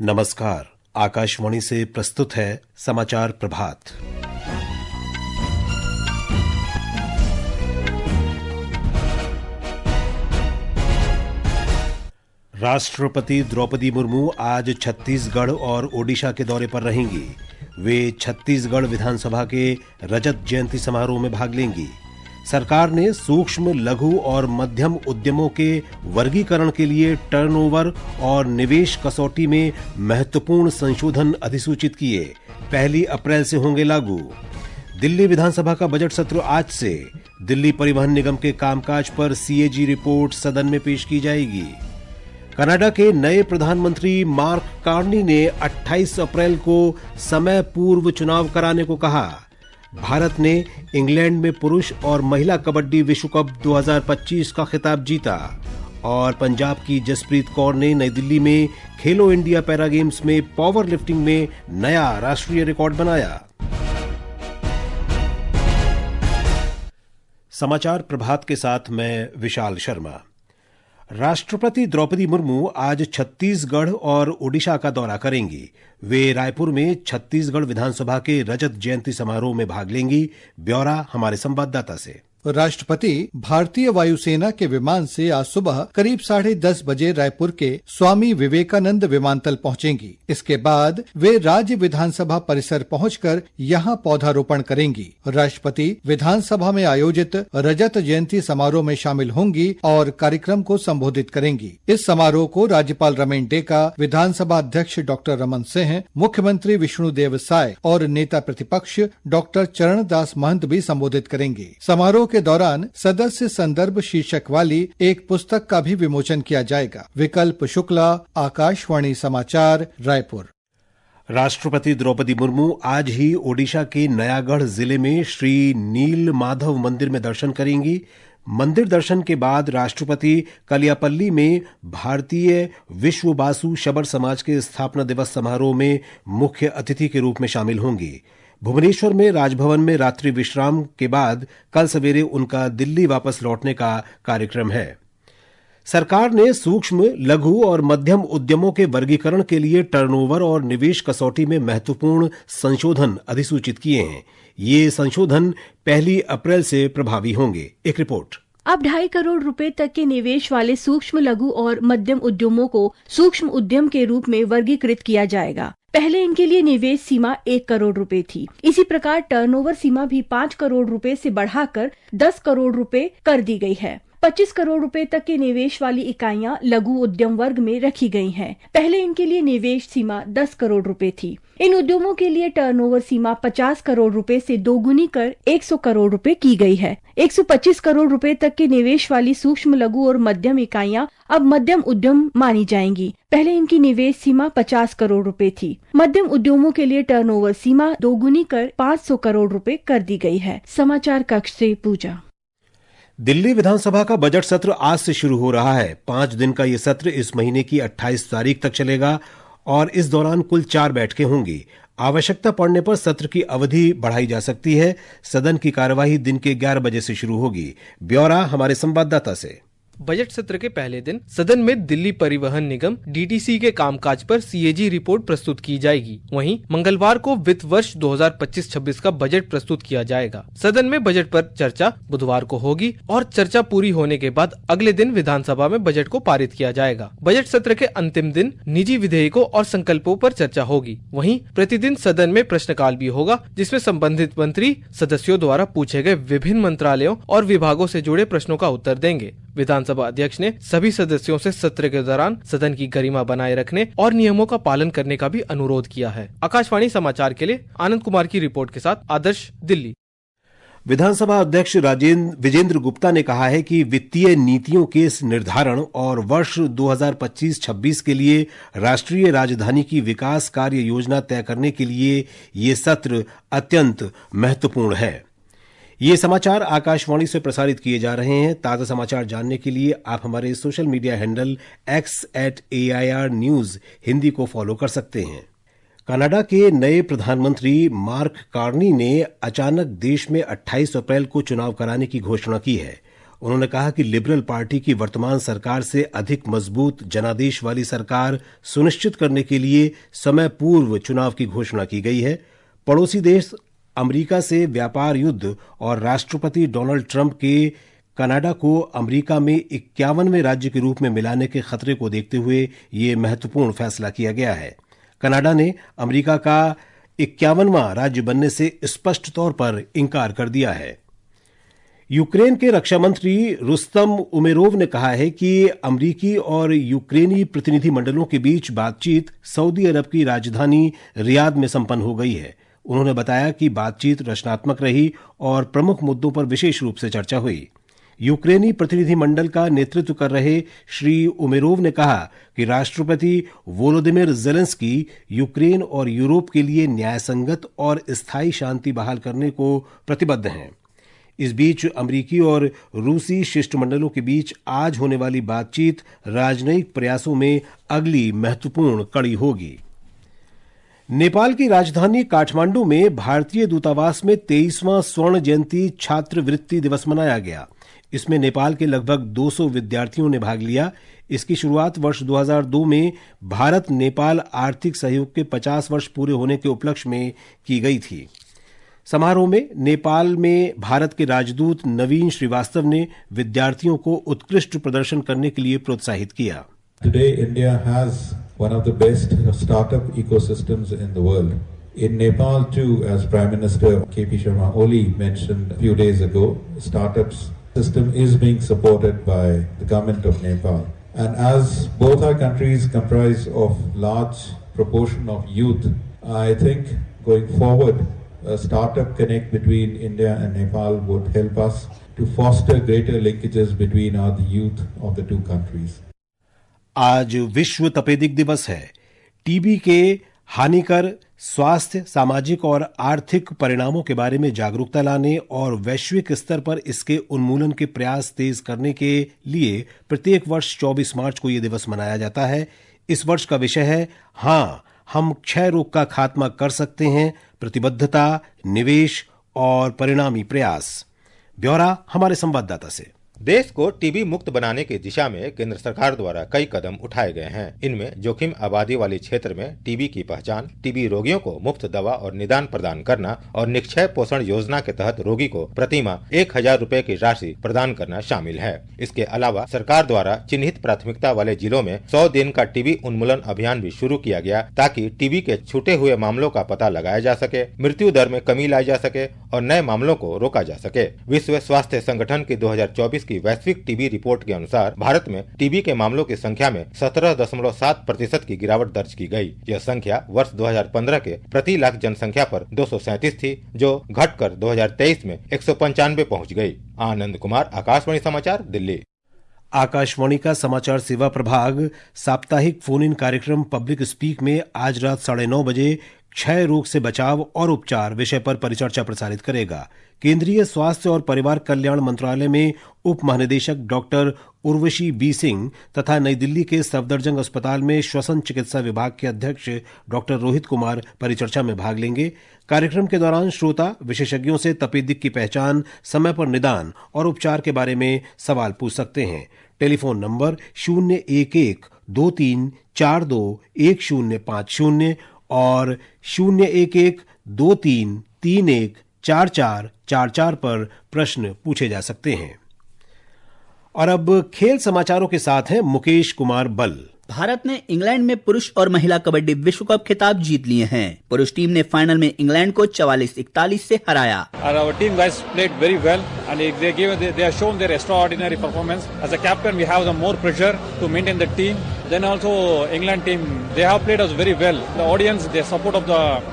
नमस्कार। आकाशवाणी से प्रस्तुत है समाचार प्रभात। राष्ट्रपति द्रौपदी मुर्मू आज छत्तीसगढ़ और ओडिशा के दौरे पर रहेंगी। वे छत्तीसगढ़ विधानसभा के रजत जयंती समारोह में भाग लेंगी। सरकार ने सूक्ष्म, लघु और मध्यम उद्यमों के वर्गीकरण के लिए टर्नओवर और निवेश कसौटी में महत्वपूर्ण संशोधन अधिसूचित किए। 1 अप्रैल से होंगे लागू। दिल्ली विधानसभा का बजट सत्र आज से। दिल्ली परिवहन निगम के कामकाज पर सीएजी रिपोर्ट सदन में पेश की जाएगी। कनाडा के नए प्रधानमंत्री मार्क कार्नी ने 28 अप्रैल को समय पूर्व चुनाव कराने को कहा। भारत ने इंग्लैंड में पुरुष और महिला कबड्डी विश्व कप 2025 का खिताब जीता। और पंजाब की जसप्रीत कौर ने नई दिल्ली में खेलो इंडिया पैरा गेम्स में पावर लिफ्टिंग में नया राष्ट्रीय रिकॉर्ड बनाया। समाचार प्रभात के साथ मैं विशाल शर्मा। राष्ट्रपति द्रौपदी मुर्मू आज छत्तीसगढ़ और ओडिशा का दौरा करेंगी। वे रायपुर में छत्तीसगढ़ विधानसभा के रजत जयंती समारोह में भाग लेंगी। ब्यौरा हमारे संवाददाता से। राष्ट्रपति भारतीय वायुसेना के विमान से आज सुबह करीब 10:30 बजे रायपुर के स्वामी विवेकानंद विमानतल पहुंचेंगी। इसके बाद वे राज्य विधानसभा परिसर पहुंचकर यहां पौधारोपण करेंगी। राष्ट्रपति विधानसभा में आयोजित रजत जयंती समारोह में शामिल होंगी और कार्यक्रम को संबोधित करेंगी। इस समारोह को राज्यपाल रमेन डेका, विधानसभा अध्यक्ष डॉक्टर रमन सिंह, मुख्यमंत्री विष्णुदेव साय और नेता प्रतिपक्ष डॉक्टर चरणदास महंत भी संबोधित करेंगे। समारोह के दौरान सदस्य संदर्भ शीर्षक वाली एक पुस्तक का भी विमोचन किया जाएगा। विकल्प शुक्ला, आकाशवाणी समाचार, रायपुर। राष्ट्रपति द्रौपदी मुर्मू आज ही ओडिशा के नयागढ़ जिले में श्री नील माधव मंदिर में दर्शन करेंगी। मंदिर दर्शन के बाद राष्ट्रपति कलियापल्ली में भारतीय विश्व बासु शबर समाज के स्थापना दिवस समारोह में मुख्य अतिथि के रूप में शामिल होंगी। भुवनेश्वर में राजभवन में रात्रि विश्राम के बाद कल सवेरे उनका दिल्ली वापस लौटने का कार्यक्रम है। सरकार ने सूक्ष्म, लघु और मध्यम उद्यमों के वर्गीकरण के लिए टर्नओवर और निवेश कसौटी में महत्वपूर्ण संशोधन अधिसूचित किए हैं। ये संशोधन 1 अप्रैल से प्रभावी होंगे। एक रिपोर्ट। अब 2.5 करोड़ रुपए तक के निवेश वाले सूक्ष्म, लघु और मध्यम उद्यमों को सूक्ष्म उद्यम के रूप में वर्गीकृत किया जाएगा। पहले इनके लिए निवेश सीमा 1 करोड़ रुपए थी। इसी प्रकार टर्नओवर सीमा भी 5 करोड़ रुपए से बढ़ाकर 10 करोड़ रुपए कर दी गई है। 25 करोड़ रुपए तक के निवेश वाली इकाइयां लघु उद्यम वर्ग में रखी गई हैं। पहले इनके लिए निवेश सीमा 10 करोड़ रुपए थी। इन उद्यमों के लिए टर्नओवर सीमा 50 करोड़ रुपए से दोगुनी कर 100 करोड़ रुपए की गई है। 125 करोड़ रुपए तक के निवेश वाली सूक्ष्म, लघु और मध्यम इकाइयां अब मध्यम उद्यम मानी जाएंगी। पहले इनकी निवेश सीमा 50 करोड़ रुपए थी। मध्यम उद्यमों के लिए टर्नओवर सीमा दोगुनी कर 500 करोड़ रुपए कर दी गई है। समाचार कक्ष से पूजा। दिल्ली विधानसभा का बजट सत्र आज से शुरू हो रहा है। 5 दिन का ये सत्र इस महीने की 28 तारीख तक चलेगा और इस दौरान कुल 4 बैठकें होंगी। आवश्यकता पड़ने पर सत्र की अवधि बढ़ाई जा सकती है। सदन की कार्यवाही दिन के 11 बजे से शुरू होगी। ब्यौरा हमारे संवाददाता से। बजट सत्र के पहले दिन सदन में दिल्ली परिवहन निगम डीटीसी के कामकाज पर सीएजी रिपोर्ट प्रस्तुत की जाएगी। वहीं मंगलवार को वित्त वर्ष 2025-26 का बजट प्रस्तुत किया जाएगा। सदन में बजट पर चर्चा बुधवार को होगी और चर्चा पूरी होने के बाद अगले दिन विधानसभा में बजट को पारित किया जाएगा। बजट सत्र के अंतिम दिन निजी विधेयकों और संकल्पों पर चर्चा होगी। वहीं प्रतिदिन सदन में प्रश्नकाल भी होगा, जिसमें संबंधित मंत्री सदस्यों द्वारा पूछे गए विभिन्न मंत्रालयों और विभागों से जुड़े प्रश्नों का उत्तर देंगे। विधानसभा अध्यक्ष ने सभी सदस्यों से सत्र के दौरान सदन की गरिमा बनाए रखने और नियमों का पालन करने का भी अनुरोध किया है। आकाशवाणी समाचार के लिए आनंद कुमार की रिपोर्ट के साथ आदर्श, दिल्ली। विधानसभा अध्यक्ष विजेंद्र गुप्ता ने कहा है कि वित्तीय नीतियों के निर्धारण और वर्ष 2025-26 के लिए राष्ट्रीय राजधानी की विकास कार्य योजना तय करने के लिए ये सत्र अत्यंत महत्वपूर्ण है। ये समाचार आकाशवाणी से प्रसारित किए जा रहे हैं। ताजा समाचार जानने के लिए आप हमारे social media handle x@AIR News Hindi को फॉलो कर सकते हैं। कनाडा के नए प्रधानमंत्री मार्क कार्नी ने अचानक देश में 28 अप्रैल को चुनाव कराने की घोषणा की है। उन्होंने कहा कि लिबरल पार्टी की वर्तमान सरकार से अधिक मजबूत जनादेश वाली सरकार सुनिश्चित करने के लिए समय पूर्व चुनाव की घोषणा की गई है। पड़ोसी देश अमेरिका से व्यापार युद्ध और राष्ट्रपति डोनाल्ड ट्रंप के कनाडा को अमेरिका में 51वें राज्य के रूप में मिलाने के खतरे को देखते हुए ये महत्वपूर्ण फैसला किया गया है। कनाडा ने अमेरिका का 51वां राज्य बनने से स्पष्ट तौर पर इंकार कर दिया है। यूक्रेन के रक्षा मंत्री रुस्तम उमेरोव ने कहा है कि अमरीकी और यूक्रेनी प्रतिनिधि मंडलों के बीच बातचीत सऊदी अरब की राजधानी रियाद में संपन्न हो गई है। उन्होंने बताया कि बातचीत रचनात्मक रही और प्रमुख मुद्दों पर विशेष रूप से चर्चा हुई। यूक्रेनी प्रतिनिधि मंडल का नेतृत्व कर रहे श्री उमेरोव ने कहा कि राष्ट्रपति वोलोदिमिर जेलेंस्की यूक्रेन और यूरोप के लिए न्यायसंगत और स्थायी शांति बहाल करने को प्रतिबद्ध हैं। इस बीच अमरीकी और रूसी शिष्टमंडलों के बीच आज होने वाली बातचीत राजनयिक प्रयासों में अगली महत्वपूर्ण कड़ी होगी। नेपाल की राजधानी काठमांडू में भारतीय दूतावास में 23वां स्वर्ण जयंती छात्रवृत्ति दिवस मनाया गया। इसमें नेपाल के लगभग 200 विद्यार्थियों ने भाग लिया। इसकी शुरुआत वर्ष 2002 में भारत नेपाल आर्थिक सहयोग के 50 वर्ष पूरे होने के उपलक्ष्य में की गई थी। समारोह में नेपाल में भारत के राजदूत नवीन श्रीवास्तव ने विद्यार्थियों को उत्कृष्ट प्रदर्शन करने के लिए प्रोत्साहित किया। Today India has one of the best startup ecosystems in the world. In Nepal too, as Prime Minister KP Sharma Oli mentioned a few days ago, startups system is being supported by the government of Nepal. And as both our countries comprise of large proportion of youth, I think going forward a startup connect between India and Nepal would help us to foster greater linkages between our youth of the two countries. आज विश्व तपेदिक दिवस है। TB के हानिकर स्वास्थ्य, सामाजिक और आर्थिक परिणामों के बारे में जागरूकता लाने और वैश्विक स्तर पर इसके उन्मूलन के प्रयास तेज करने के लिए प्रत्येक वर्ष 24 मार्च को यह दिवस मनाया जाता है। इस वर्ष का विषय है हाँ, हम क्षय रोग का खात्मा कर सकते हैं, प्रतिबद्धता, निवेश और परिणामी प्रयास। ब्यौरा हमारे संवाददाता से। देश को टीबी मुक्त बनाने की दिशा में केंद्र सरकार द्वारा कई कदम उठाए गए हैं। इनमें जोखिम आबादी वाले क्षेत्र में टीबी की पहचान, टीबी रोगियों को मुफ्त दवा और निदान प्रदान करना और निक्षय पोषण योजना के तहत रोगी को प्रतिमाह 1000 रुपए की राशि प्रदान करना शामिल है। इसके अलावा सरकार द्वारा चिन्हित प्राथमिकता वाले जिलों में 100 दिन का टीबी उन्मूलन अभियान भी शुरू किया गया, ताकि टीबी के छूटे हुए मामलों का पता लगाया जा सके, मृत्यु दर में कमी लाई जा सके और नए मामलों को रोका जा सके। विश्व स्वास्थ्य संगठन की 2024 की वैश्विक टीबी रिपोर्ट के अनुसार भारत में टीबी के मामलों की संख्या में 17.7% की गिरावट दर्ज की गई। यह संख्या वर्ष 2015 के प्रति लाख जनसंख्या पर 237 थी, जो घटकर 2023 में 195 पहुंच गई। आनंद कुमार, आकाशवाणी समाचार, दिल्ली। आकाशवाणी का समाचार सेवा प्रभाग साप्ताहिक फोन इन कार्यक्रम पब्लिक स्पीक में आज रात 9:30 बजे क्षय रोग से बचाव और उपचार विषय पर परिचर्चा प्रसारित करेगा। केंद्रीय स्वास्थ्य और परिवार कल्याण मंत्रालय में उप महानिदेशक डॉक्टर उर्वशी बी सिंह तथा नई दिल्ली के सफदरजंग अस्पताल में श्वसन चिकित्सा विभाग के अध्यक्ष डॉक्टर रोहित कुमार परिचर्चा में भाग लेंगे। कार्यक्रम के दौरान श्रोता विशेषज्ञों से तपेदिक की पहचान, समय पर निदान और उपचार के बारे में सवाल पूछ सकते हैं। टेलीफोन नंबर 011-2342-1050 और 011-2331-4444 पर प्रश्न पूछे जा सकते हैं। और अब खेल समाचारों के साथ हैं मुकेश कुमार बल। भारत ने इंग्लैंड में पुरुष और महिला कबड्डी विश्व कप खिताब जीत लिए हैं। पुरुष टीम ने फाइनल में इंग्लैंड को 44-41 से हराया। Our team guys played very well and they have shown their extraordinary performance. As a captain, we have the more pressure to maintain the team. Then also England team, they have played us very well. The audience, the support of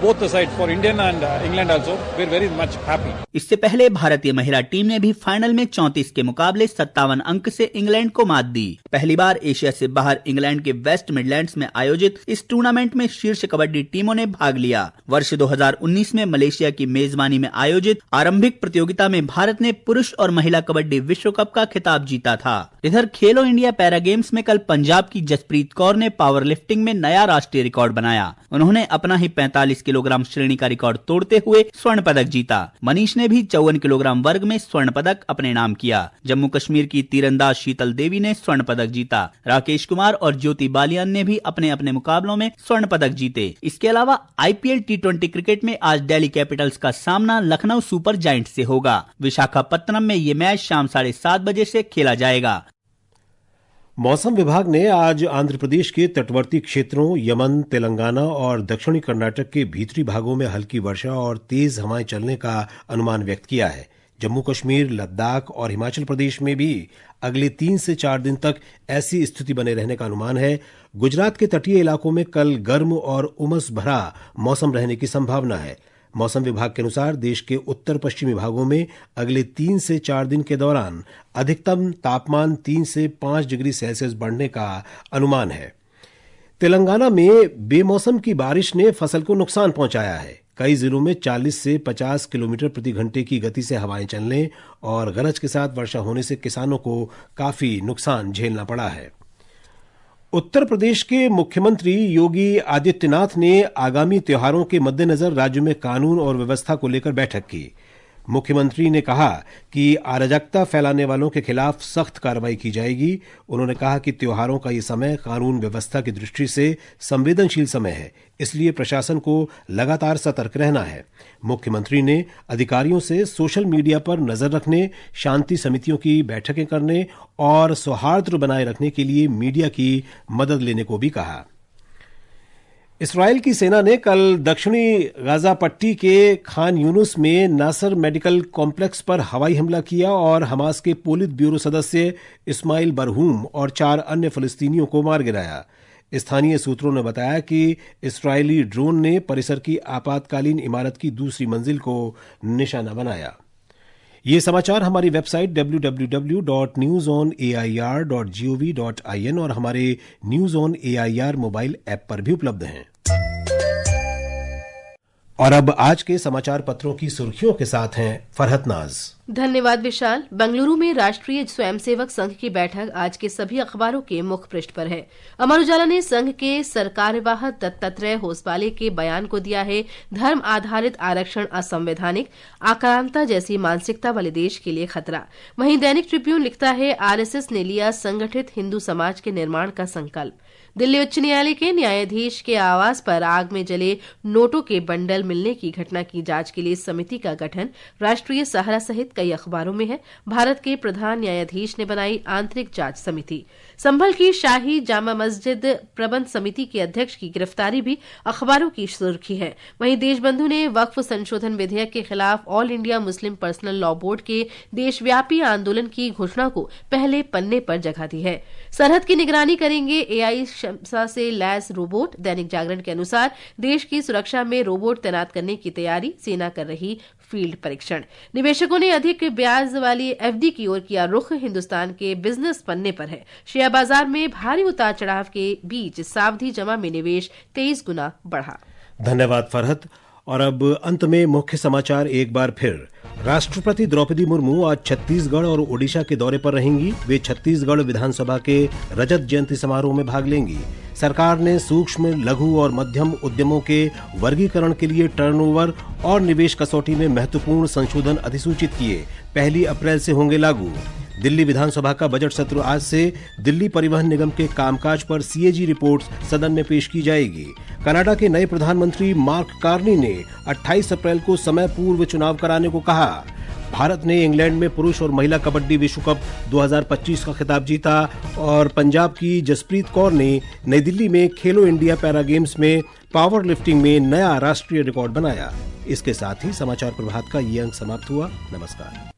both the sides for Indian and England also, we're very much happy. इससे पहले भारतीय महिला team ने भी final में 34 के मुकाबले 57 अंक से इंग्लैंड को मात दी। पहली बार एशिया से बाहर इंग्लैंड के वेस्ट मिडलैंड्स में आयोजित इस टूर्नामेंट में शीर्ष कबड्डी टीमों ने भाग लिया। वर्ष 2019 में मलेशिया की मेजबानी में आयोजित आरंभिक प्रतियोगिता में भारत ने पुरुष और महिला कबड्डी विश्व कप का खिताब जीता था। इधर खेलो इंडिया पैरा गेम्स में कल पंजाब की जसप्रीत जसप्रीत कौर ने पावर लिफ्टिंग में नया राष्ट्रीय रिकॉर्ड बनाया। उन्होंने अपना ही 45 किलोग्राम श्रेणी का रिकॉर्ड तोड़ते हुए स्वर्ण पदक जीता। मनीष ने भी 54 किलोग्राम वर्ग में स्वर्ण पदक अपने नाम किया। जम्मू कश्मीर की तीरंदाज शीतल देवी ने स्वर्ण पदक जीता। राकेश कुमार और ज्योति बालियान ने भी अपने अपने मुकाबलों में स्वर्ण पदक जीते। इसके अलावा IPL T20 क्रिकेट में आज दिल्ली कैपिटल्स का सामना लखनऊ सुपर जायंट्स से होगा। विशाखापत्तनम में ये मैच शाम 7:30 बजे से खेला जाएगा। मौसम विभाग ने आज आंध्र प्रदेश के तटवर्ती क्षेत्रों, यमन, तेलंगाना और दक्षिणी कर्नाटक के भीतरी भागों में हल्की वर्षा और तेज हवाएं चलने का अनुमान व्यक्त किया है। जम्मू कश्मीर, लद्दाख और हिमाचल प्रदेश में भी अगले 3 से 4 दिन तक ऐसी स्थिति बने रहने का अनुमान है। गुजरात के तटीय इलाकों में कल गर्म और उमस भरा मौसम रहने की संभावना है। मौसम विभाग के अनुसार देश के उत्तर पश्चिमी भागों में अगले 3 से 4 दिन के दौरान अधिकतम तापमान 3 से 5 डिग्री सेल्सियस बढ़ने का अनुमान है। तेलंगाना में बेमौसम की बारिश ने फसल को नुकसान पहुंचाया है। कई जिलों में 40 से 50 किलोमीटर प्रति घंटे की गति से हवाएं चलने और गरज के साथ वर्षा होने से किसानों को काफी नुकसान झेलना पड़ा है। उत्तर प्रदेश के मुख्यमंत्री योगी आदित्यनाथ ने आगामी त्योहारों के मद्देनजर राज्य में कानून और व्यवस्था को लेकर बैठक की। मुख्यमंत्री ने कहा कि अराजकता फैलाने वालों के खिलाफ सख्त कार्रवाई की जाएगी। उन्होंने कहा कि त्योहारों का ये समय कानून व्यवस्था की दृष्टि से संवेदनशील समय है, इसलिए प्रशासन को लगातार सतर्क रहना है। मुख्यमंत्री ने अधिकारियों से सोशल मीडिया पर नजर रखने, शांति समितियों की बैठकें करने और सौहार्द बनाए रखने के लिए मीडिया की मदद लेने को भी कहा। इस्राएल की सेना ने कल दक्षिणी गाजा पट्टी के खान यूनुस में नासर मेडिकल कॉम्प्लेक्स पर हवाई हमला किया और हमास के पोलित ब्यूरो सदस्य इस्माइल बरहूम और 4 अन्य फलस्तीनियों को मार गिराया। स्थानीय सूत्रों ने बताया कि इस्राएली ड्रोन ने परिसर की आपातकालीन इमारत की दूसरी मंजिल को निशाना बनाया। ये समाचार हमारी वेबसाइट www.newsonair.gov.in और हमारे news on AIR mobile app पर भी उपलब्ध हैं। और अब आज के समाचार पत्रों की सुर्खियों के साथ हैं फरहत नाज। धन्यवाद विशाल। बेंगलुरु में राष्ट्रीय स्वयंसेवक संघ की बैठक आज के सभी अखबारों के मुख्य पृष्ठ पर है। अमर उजाला ने संघ के सरकार्यवाह दत्तात्रेय होसबाले के बयान को दिया है धर्म आधारित आरक्षण असंवैधानिक, आक्रांता जैसी मानसिकता वाले देश के लिए खतरा। वहीं दैनिक ट्रिब्यून लिखता है RSS ने लिया संगठित हिंदू समाज के निर्माण का संकल्प। दिल्ली उच्च न्यायालय के न्यायाधीश के आवास पर आग में जले नोटों के बंडल मिलने की घटना की जांच के लिए समिति का गठन राष्ट्रीय सहारा सहित कई अखबारों में है। भारत के प्रधान न्यायाधीश ने बनाई आंतरिक जांच समिति। संभल की शाही जामा मस्जिद प्रबंध समिति के अध्यक्ष की गिरफ्तारी भी अखबारों की सुर्खी है। वहीं देशबंधु ने वक्फ संशोधन विधेयक के खिलाफ all India Muslim personal law board के देशव्यापी आंदोलन की घोषणा को पहले पन्ने पर जगह दी है। सरहद की निगरानी करेंगे AI क्षमता से लैस रोबोट। दैनिक जागरण के अनुसार देश की सुरक्षा में रोबोट तैनात करने की तैयारी, सेना कर रही फील्ड परीक्षण। निवेशकों ने अधिक ब्याज वाली FD की ओर किया रुख। हिंदुस्तान के बिजनेस पन्ने पर है शेयर बाजार में भारी उतार चढ़ाव के बीच सावधि जमा में निवेश 23 गुना बढ़ा। धन्यवाद फरहत। और अब अंत में मुख्य समाचार एक बार फिर। राष्ट्रपति द्रौपदी मुर्मू आज छत्तीसगढ़ और ओडिशा के दौरे पर रहेंगी। वे छत्तीसगढ़ विधानसभा के रजत जयंती समारोह में भाग लेंगी। सरकार ने सूक्ष्म, लघु और मध्यम उद्यमों के वर्गीकरण के लिए टर्नओवर और निवेश कसौटी में महत्वपूर्ण संशोधन अधिसूचित किए। 1 अप्रैल से होंगे लागू। दिल्ली विधानसभा का बजट सत्र आज से दिल्ली परिवहन निगम के कामकाज पर CAG रिपोर्ट सदन में पेश की जाएगी। कनाडा के नए प्रधानमंत्री मार्क कार्नी ने 28 अप्रैल को समय पूर्व चुनाव कराने को कहा। भारत ने इंग्लैंड में पुरुष और महिला कबड्डी विश्व कप 2025 का खिताब जीता और पंजाब की जसप्रीत कौर ने नई दिल्ली में खेलो इंडिया पैरा गेम्स में पावर लिफ्टिंग में नया राष्ट्रीय रिकॉर्ड बनाया। इसके साथ ही समाचार प्रभात का ये अंक समाप्त हुआ। नमस्कार।